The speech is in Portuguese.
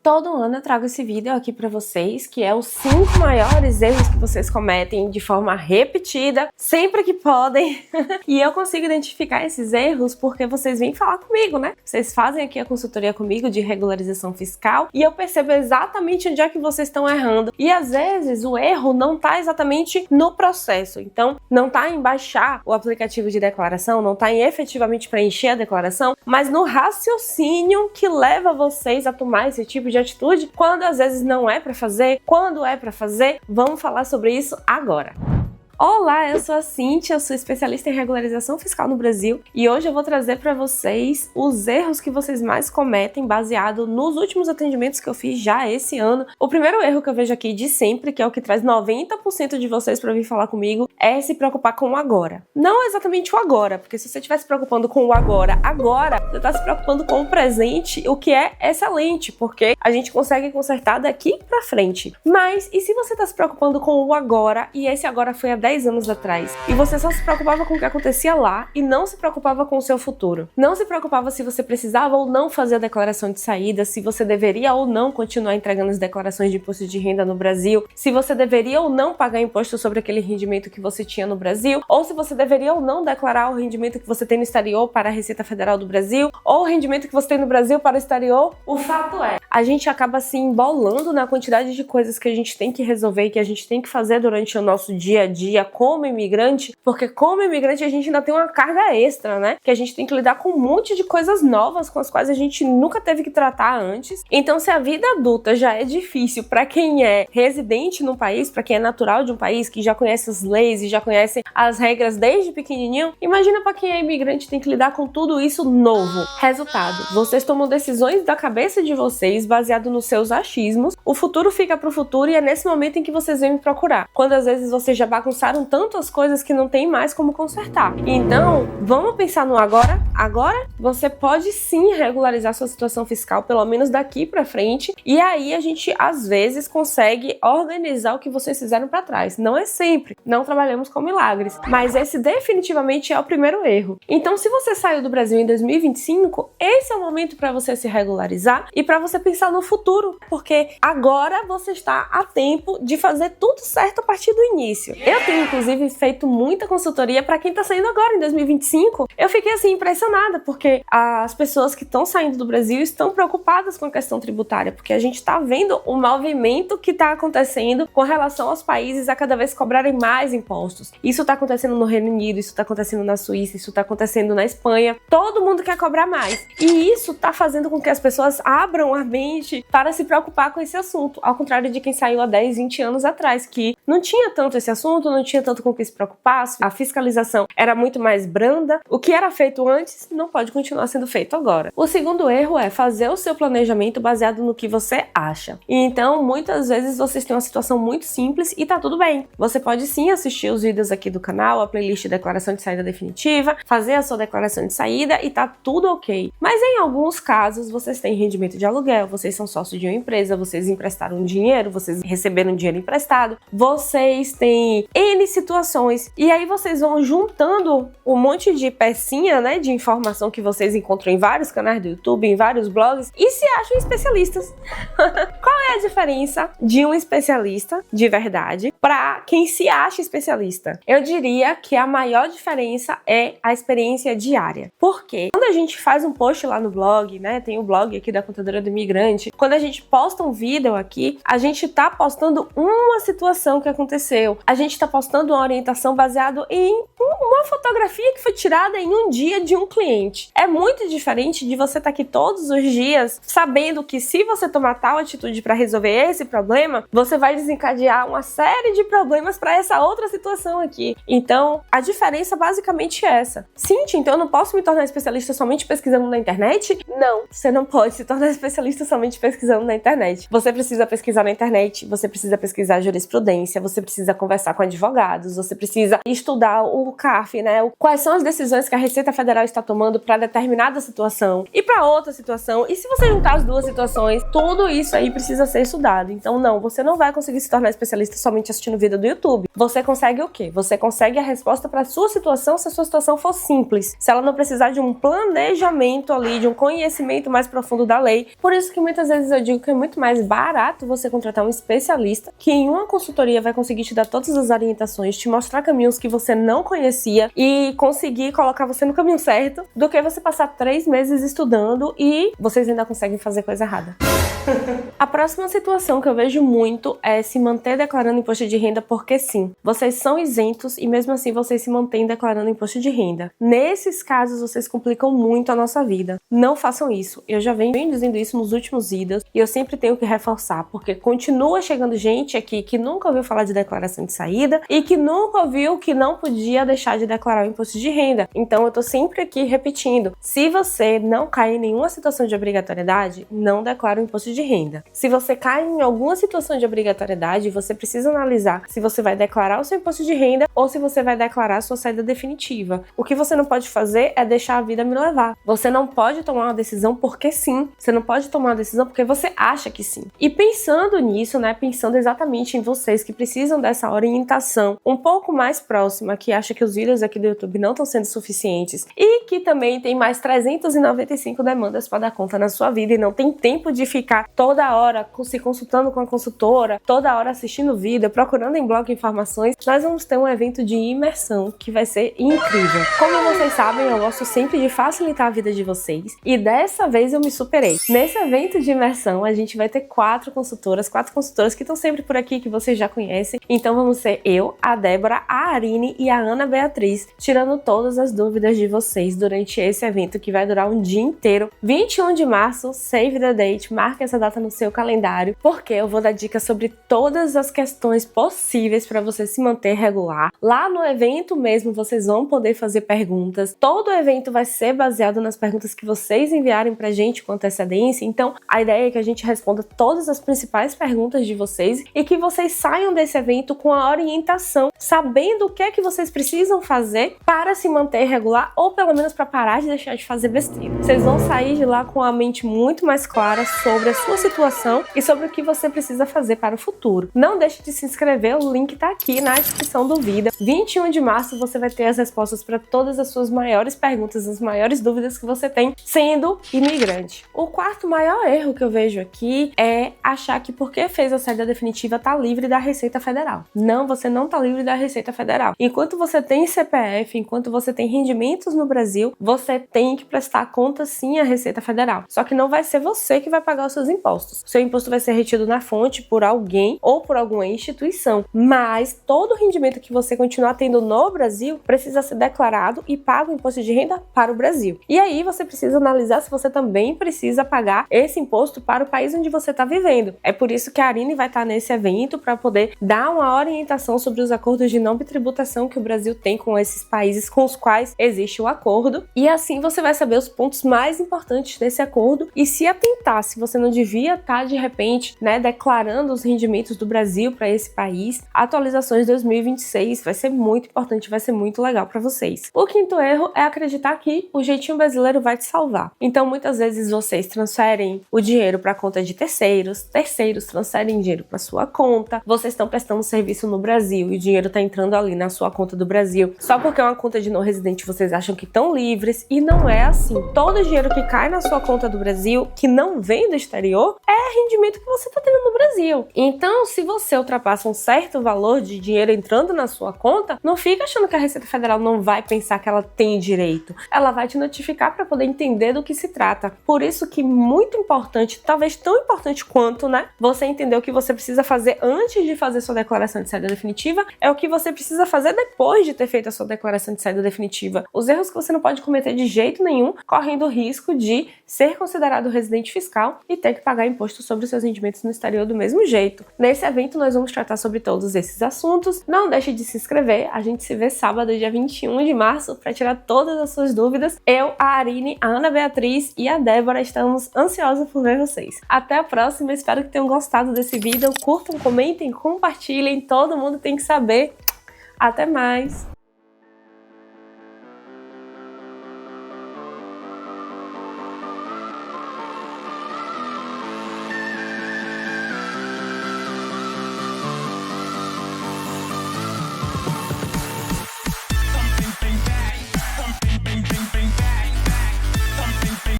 Todo ano eu trago esse vídeo aqui pra vocês, que é os 5 maiores erros que vocês cometem de forma repetida, sempre que podem. E eu consigo identificar esses erros porque vocês vêm falar comigo, né? Vocês fazem aqui a consultoria comigo de regularização fiscal e eu percebo exatamente onde é que vocês estão errando. E às vezes o erro não tá exatamente no processo. Então, não tá em baixar o aplicativo de declaração, não tá em efetivamente preencher a declaração, mas no raciocínio que leva vocês a tomar esse tipo de atitude, quando às vezes não é para fazer, quando é para fazer. Vamos falar sobre isso agora. Olá, eu sou a Cíntia, eu sou especialista em regularização fiscal no Brasil e hoje eu vou trazer para vocês os erros que vocês mais cometem baseado nos últimos atendimentos que eu fiz já esse ano. O primeiro erro que eu vejo aqui de sempre, que é o que traz 90% de vocês para vir falar comigo, é se preocupar com o agora. Não exatamente o agora, porque se você estiver se preocupando com o agora, você está se preocupando com o presente, o que é excelente, porque a gente consegue consertar daqui para frente. Mas e se você está se preocupando com o agora e esse agora foi há 10 anos atrás, e você só se preocupava com o que acontecia lá e não se preocupava com o seu futuro? Não se preocupava se você precisava ou não fazer a declaração de saída, se você deveria ou não continuar entregando as declarações de imposto de renda no Brasil, se você deveria ou não pagar imposto sobre aquele rendimento que você tinha no Brasil, ou se você deveria ou não declarar o rendimento que você tem no exterior para a Receita Federal do Brasil, ou o rendimento que você tem no Brasil para o exterior. O fato é, a gente acaba se embolando na quantidade de coisas que a gente tem que resolver e que a gente tem que fazer durante o nosso dia a dia como imigrante, porque como imigrante a gente ainda tem uma carga extra, né? Que a gente tem que lidar com um monte de coisas novas com as quais a gente nunca teve que tratar antes. Então, se a vida adulta já é difícil para quem é residente no país, para quem é natural de um país, que já conhece as leis e já conhece as regras desde pequenininho, imagina para quem é imigrante tem que lidar com tudo isso novo. Resultado, vocês tomam decisões da cabeça de vocês baseado nos seus achismos, o futuro fica pro futuro e é nesse momento em que vocês vêm me procurar. Quando às vezes vocês já bagunçaram tanto as coisas que não tem mais como consertar. Então, vamos pensar no agora? Agora, você pode sim regularizar sua situação fiscal, pelo menos daqui pra frente, e aí a gente às vezes consegue organizar o que vocês fizeram pra trás. Não é sempre, não trabalhamos com milagres, mas esse definitivamente é o primeiro erro. Então, se você saiu do Brasil em 2025, esse é o momento para você se regularizar e para você pensar no futuro, porque agora você está a tempo de fazer tudo certo a partir do início. Eu tenho inclusive feito muita consultoria para quem tá saindo agora em 2025. Eu fiquei assim impressionada, porque as pessoas que estão saindo do Brasil estão preocupadas com a questão tributária, porque a gente tá vendo o movimento que tá acontecendo com relação aos países a cada vez cobrarem mais impostos. Isso tá acontecendo no Reino Unido, isso tá acontecendo na Suíça, isso tá acontecendo na Espanha. Todo mundo quer cobrar mais. E isso tá fazendo com que as pessoas abram a mente para se preocupar com esse assunto, ao contrário de quem saiu há 10, 20 anos atrás, que não tinha tanto esse assunto, não tinha tanto com que se preocupasse, a fiscalização era muito mais branda. O que era feito antes não pode continuar sendo feito agora. O segundo erro é fazer o seu planejamento baseado no que você acha. Então, muitas vezes vocês têm uma situação muito simples e tá tudo bem. Você pode sim assistir os vídeos aqui do canal, a playlist de declaração de saída definitiva, fazer a sua declaração de saída e tá tudo ok. Mas em alguns casos, vocês têm rendimento de aluguel, vocês são sócios de uma empresa, vocês emprestaram dinheiro, vocês receberam dinheiro emprestado, vocês têm N situações. E aí vocês vão juntando um monte de pecinha, né, de informação que vocês encontram em vários canais do YouTube, em vários blogs, e se acham especialistas. Qual é a diferença de um especialista de verdade para quem se acha especialista? Eu diria que a maior diferença é a experiência diária. Porque quando a gente faz um post lá no blog, né, tem o blog aqui da Contadora do Imigrante, quando a gente posta um vídeo aqui, a gente tá postando uma situação que aconteceu, a gente tá postando uma orientação baseado em uma fotografia que foi tirada em um dia de um cliente. É muito diferente de você estar aqui todos os dias sabendo que se você tomar tal atitude para resolver esse problema, você vai desencadear uma série de problemas para essa outra situação aqui. Então, a diferença basicamente é essa. Cíntia, então eu não posso me tornar especialista somente pesquisando na internet? Não, você não pode se tornar especialista somente pesquisando na internet. Você precisa pesquisar na internet, você precisa pesquisar jurisprudência, você precisa conversar com advogado, advogados, você precisa estudar o CARF, né? Quais são as decisões que a Receita Federal está tomando para determinada situação e para outra situação. E se você juntar as duas situações, tudo isso aí precisa ser estudado. Então não, você não vai conseguir se tornar especialista somente assistindo vídeo do YouTube. Você consegue o quê? Você consegue a resposta para a sua situação se a sua situação for simples, se ela não precisar de um planejamento ali, de um conhecimento mais profundo da lei. Por isso que muitas vezes eu digo que é muito mais barato você contratar um especialista que em uma consultoria vai conseguir te dar todas as orientações, te mostrar caminhos que você não conhecia e conseguir colocar você no caminho certo, do que você passar 3 meses estudando e vocês ainda conseguem fazer coisa errada. A próxima situação que eu vejo muito é se manter declarando imposto de renda porque sim. Vocês são isentos e mesmo assim vocês se mantêm declarando imposto de renda. Nesses casos vocês complicam muito a nossa vida. Não façam isso. Eu já venho dizendo isso nos últimos vídeos e eu sempre tenho que reforçar, porque continua chegando gente aqui que nunca ouviu falar de declaração de saída e que nunca ouviu que não podia deixar de declarar o imposto de renda. Então eu tô sempre aqui repetindo. Se você não cai em nenhuma situação de obrigatoriedade, não declara o imposto de renda. Se você cai em alguma situação de obrigatoriedade, você precisa analisar se você vai declarar o seu imposto de renda ou se você vai declarar a sua saída definitiva. O que você não pode fazer é deixar a vida me levar. Você não pode tomar uma decisão porque sim. Você não pode tomar uma decisão porque você acha que sim. E pensando nisso, né, pensando exatamente em vocês que precisam dessa orientação um pouco mais próxima, que acha que os vídeos aqui do YouTube não estão sendo suficientes e que também tem mais 395 demandas para dar conta na sua vida e não tem tempo de ficar toda hora se consultando com a consultora, toda hora assistindo vídeo, procurando em blog informações, nós vamos ter um evento de imersão que vai ser incrível. Como vocês sabem, eu gosto sempre de facilitar a vida de vocês e dessa vez eu me superei. Nesse evento de imersão, a gente vai ter 4 consultoras que estão sempre por aqui, que vocês já conhecem. Então vamos ser eu, a Débora, a Arine e a Ana Beatriz, tirando todas as dúvidas de vocês durante esse evento que vai durar um dia inteiro. 21 de março, save the date, marque essa data no seu calendário, porque eu vou dar dicas sobre todas as questões possíveis para você se manter regular. Lá no evento mesmo, vocês vão poder fazer perguntas. Todo o evento vai ser baseado nas perguntas que vocês enviarem pra gente com antecedência. Então, a ideia é que a gente responda todas as principais perguntas de vocês e que vocês saiam desse evento com a orientação, sabendo o que é que vocês precisam fazer para se manter regular ou pelo menos para parar de deixar de fazer besteira. Vocês vão sair de lá com a mente muito mais clara sobre a sua situação e sobre o que você precisa fazer para o futuro. Não deixe de se inscrever, o link tá aqui na descrição do vídeo. 21 de março você vai ter as respostas para todas as suas maiores perguntas, as maiores dúvidas que você tem sendo imigrante. O quarto maior erro que eu vejo aqui é achar que porque fez a saída definitiva tá livre da Receita Federal. Não, você não tá livre da Receita Federal. Enquanto você tem CPF, enquanto você tem rendimentos no Brasil, você tem que prestar conta sim à Receita Federal. Só que não vai ser você que vai pagar os seus impostos. O seu imposto vai ser retido na fonte por alguém ou por alguma instituição. Mas todo o rendimento que você continuar tendo no Brasil precisa ser declarado e paga o imposto de renda para o Brasil. E aí você precisa analisar se você também precisa pagar esse imposto para o país onde você está vivendo. É por isso que a Arine vai estar nesse evento para poder dar uma orientação sobre os acordos de não bitributação que o Brasil tem com esses países com os quais existe o acordo. E assim você vai saber os pontos mais importantes desse acordo e se atentar se você não devia estar de repente, né, declarando os rendimentos do Brasil para esse país. Atualizações 2026 vai ser muito importante, vai ser muito legal para vocês. O quinto erro é acreditar que o jeitinho brasileiro vai te salvar. Então muitas vezes vocês transferem o dinheiro para a conta de terceiros transferem dinheiro para sua conta, vocês estão prestando serviço no Brasil e o dinheiro está entrando ali na sua conta do Brasil. Só porque é uma conta de não residente vocês acham que estão livres e não é assim. Todo o dinheiro que cai na sua conta do Brasil, que não vem do exterior, é rendimento que você está tendo no Brasil. Então, se você ultrapassa um certo valor de dinheiro entrando na sua conta, não fica achando que a Receita Federal não vai pensar que ela tem direito. Ela vai te notificar para poder entender do que se trata. Por isso que muito importante, talvez tão importante quanto, né, você entender o que você precisa fazer antes de fazer sua declaração de saída definitiva, é o que você precisa fazer depois de ter feito a sua declaração de saída definitiva. Os erros que você não pode cometer de jeito nenhum, correndo o risco de ser considerado residente fiscal e ter que pagar imposto sobre os seus rendimentos no exterior do mesmo jeito. Nesse evento nós vamos tratar sobre todos esses assuntos. Não deixe de se inscrever, a gente se vê sábado, dia 21 de março, para tirar todas as suas dúvidas. Eu, a Arine, a Ana Beatriz e a Débora estamos ansiosos por ver vocês. Até a próxima, espero que tenham gostado desse vídeo. Curtam, comentem, compartilhem, todo mundo tem que saber. Até mais!